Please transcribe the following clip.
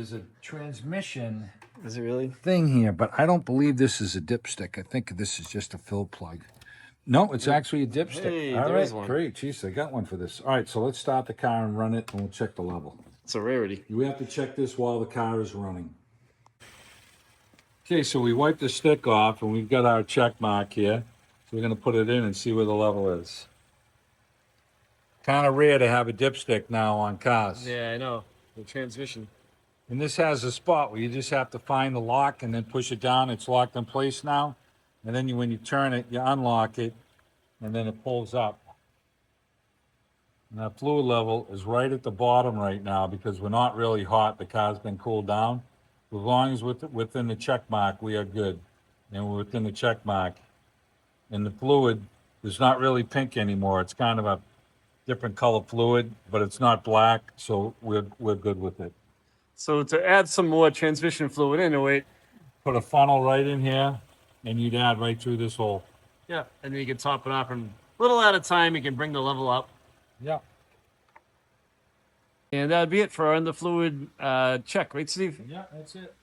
there's a transmission Is it really? thing here, but I don't believe this is a dipstick. I think this is just a fill plug. No, it's actually a dipstick. Hey, All there right, is one. great. Jeez, I got one for this. All right, so let's start the car and run it, and we'll check the level. It's a rarity. We have to check this while the car is running. Okay, so we wiped the stick off, and we've got our check mark here. So we're going to put it in and see where the level is. Kind of rare to have a dipstick now on cars. Yeah, I know. The transmission. And this has a spot where you just have to find the lock and then push it down. It's locked in place now. And then when you turn it, you unlock it, and then it pulls up. And that fluid level is right at the bottom right now because we're not really hot. The car's been cooled down. As long as within the check mark, we are good. And we're within the check mark. And the fluid is not really pink anymore. It's kind of a different color fluid, but it's not black, so we're good with it. So to add some more transmission fluid into it, Put a funnel right in here, and you'd add right through this hole. yeah, and then you can top it off, and a little at a time, you can bring the level up. Yeah. And that'd be it for our underfluid check, right, Steve? Yeah, that's it.